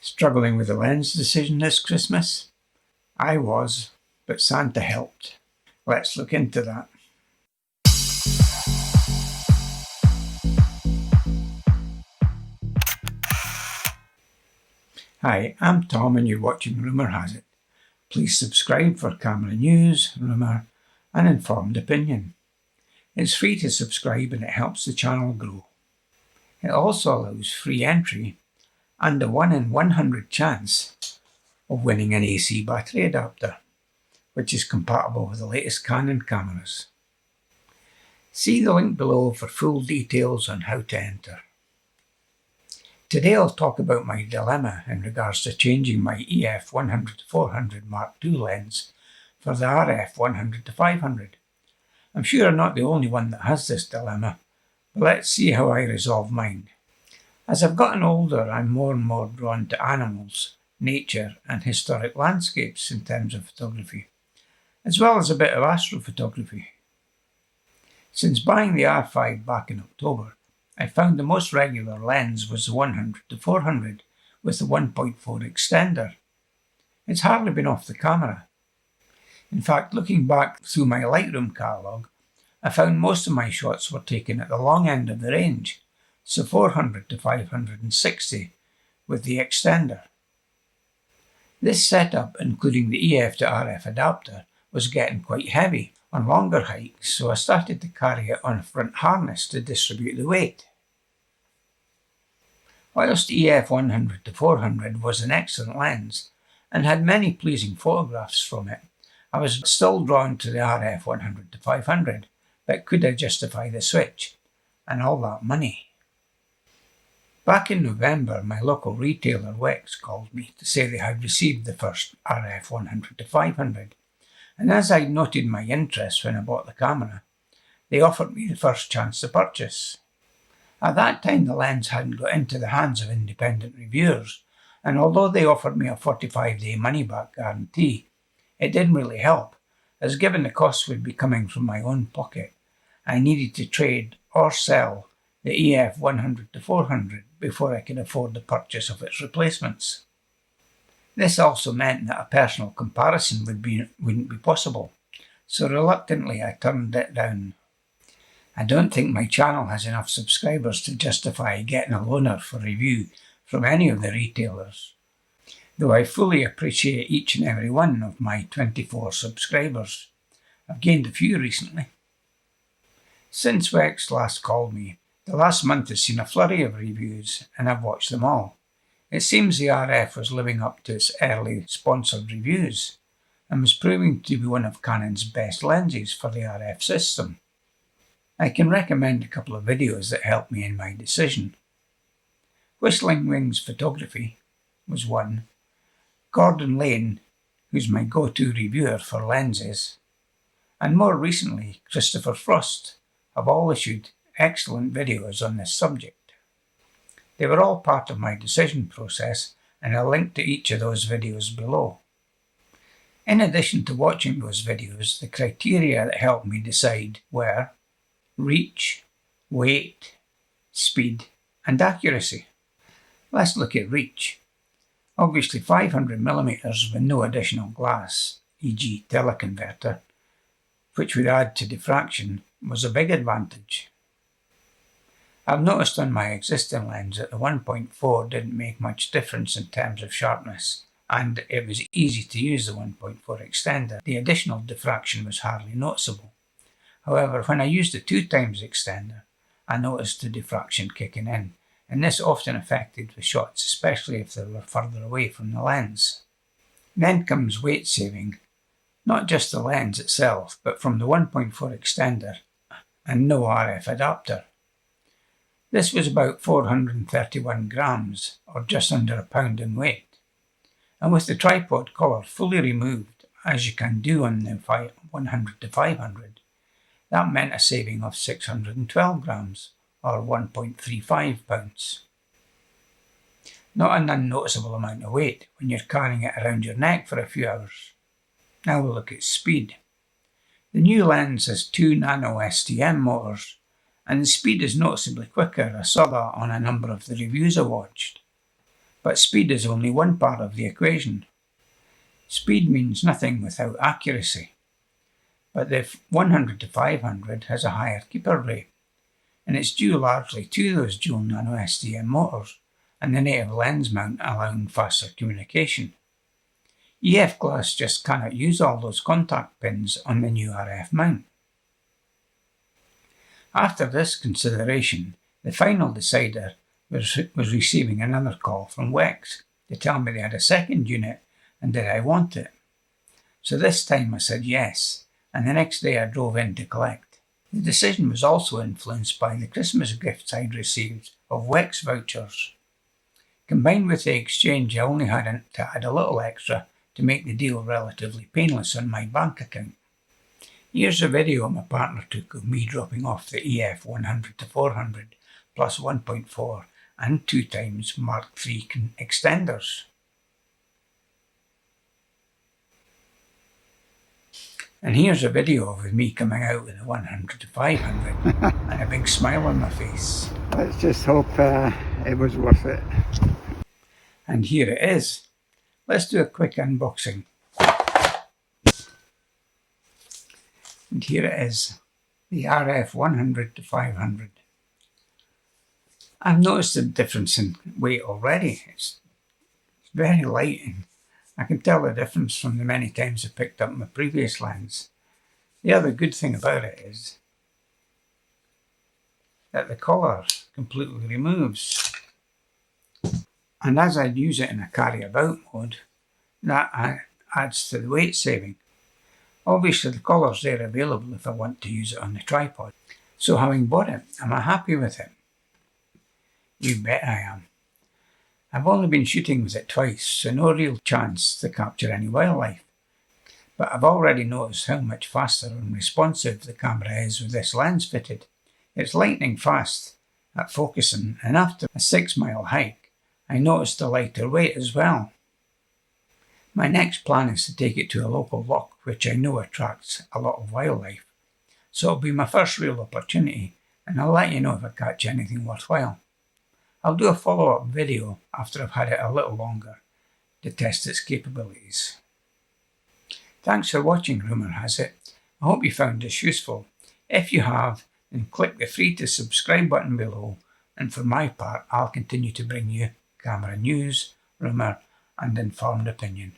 Struggling with a lens decision this Christmas? I was, but Santa helped. Let's look into that. Hi, I'm Tom and you're watching Rumour Has It. Please subscribe for camera news, rumour and informed opinion. It's free to subscribe and it helps the channel grow. It also allows free entry and a 1 in 100 chance of winning an AC battery adapter, which is compatible with the latest Canon cameras. See the link below for full details on how to enter. Today I'll talk about my dilemma in regards to changing my EF100-400 Mark II lens for the RF100-500. I'm sure I'm not the only one that has this dilemma, but let's see how I resolve mine. As I've gotten older, I'm more and more drawn to animals, nature and historic landscapes in terms of photography, as well as a bit of astrophotography. Since buying the R5 back in October, I found the most regular lens was the 100-400 with the 1.4 extender. It's hardly been off the camera. In fact, looking back through my Lightroom catalogue, I found most of my shots were taken at the long end of the range, so 400 to 560 with the extender. This setup, including the EF to RF adapter, was getting quite heavy on longer hikes, so I started to carry it on a front harness to distribute the weight. Whilst EF100-400 was an excellent lens and had many pleasing photographs from it, I was still drawn to the RF100-500, but could I justify the switch and all that money? Back in November, my local retailer Wix called me to say they had received the first RF100-500, and as I noted my interest when I bought the camera, they offered me the first chance to purchase. At that time the lens hadn't got into the hands of independent reviewers, and although they offered me a 45-day money-back guarantee, it didn't really help, as given the costs would be coming from my own pocket, I needed to trade or sell the EF100-400 before I could afford the purchase of its replacements. This also meant that a personal comparison wouldn't be possible, so reluctantly I turned it down. I don't think my channel has enough subscribers to justify getting a loaner for review from any of the retailers, though I fully appreciate each and every one of my 24 subscribers. I've gained a few recently. Since Wex last called me, the last month has seen a flurry of reviews and I've watched them all. It seems the RF was living up to its early sponsored reviews and was proving to be one of Canon's best lenses for the RF system. I can recommend a couple of videos that helped me in my decision. Whistling Wings Photography was one, Gordon Laing, who's my go-to reviewer for lenses, and more recently Christopher Frost have all issued excellent videos on this subject. They were all part of my decision process and I'll link to each of those videos below. In addition to watching those videos, the criteria that helped me decide were reach, weight, speed and accuracy. Let's look at reach. Obviously 500mm with no additional glass, e.g. teleconverter, which would add to diffraction, was a big advantage. I've noticed on my existing lens that the 1.4 didn't make much difference in terms of sharpness, and it was easy to use the 1.4 extender. The additional diffraction was hardly noticeable. However, when I used the 2x extender, I noticed the diffraction kicking in, and this often affected the shots, especially if they were further away from the lens. Then comes weight saving, not just the lens itself, but from the 1.4 extender and no RF adapter. This was about 431 grams, or just under a pound in weight. And with the tripod collar fully removed, as you can do on the 100-500, that meant a saving of 612 grams, or 1.35 pounds. Not an unnoticeable amount of weight when you're carrying it around your neck for a few hours. Now we'll look at speed. The new lens has 2 nano STM motors, and the speed is noticeably quicker. I saw that on a number of the reviews I watched. But speed is only one part of the equation. Speed means nothing without accuracy. But the 100-500 has a higher keeper rate, and it's due largely to those dual nano STM motors and the native lens mount allowing faster communication. EF glass just cannot use all those contact pins on the new RF mount. After this consideration, the final decider was receiving another call from Wex to tell me they had a second unit and did I want it. So this time I said yes, and the next day I drove in to collect. The decision was also influenced by the Christmas gifts I'd received of Wex vouchers. Combined with the exchange, I only had to add a little extra to make the deal relatively painless on my bank account. Here's a video my partner took of me dropping off the EF 100-400 plus 1.4 and 2 times Mark III extenders. And here's a video of me coming out with the 100-500 and a big smile on my face. Let's just hope it was worth it. And here it is. Let's do a quick unboxing. And here it is, the RF 100-500. I've noticed a difference in weight already. It's very light, and I can tell the difference from the many times I picked up my previous lens. The other good thing about it is that the collar completely removes. And as I use it in a carry-about mode, that adds to the weight saving. Obviously the collar's there available if I want to use it on the tripod. So having bought it, am I happy with it? You bet I am. I've only been shooting with it twice, so no real chance to capture any wildlife. But I've already noticed how much faster and responsive the camera is with this lens fitted. It's lightning fast at focusing, and after a 6-mile hike, I noticed a lighter weight as well. My next plan is to take it to a local loch which I know attracts a lot of wildlife. So it'll be my first real opportunity, and I'll let you know if I catch anything worthwhile. I'll do a follow-up video after I've had it a little longer to test its capabilities. Thanks for watching, rumour has it. I hope you found this useful. If you have, then click the free to subscribe button below, and for my part I'll continue to bring you camera news, rumour and informed opinion.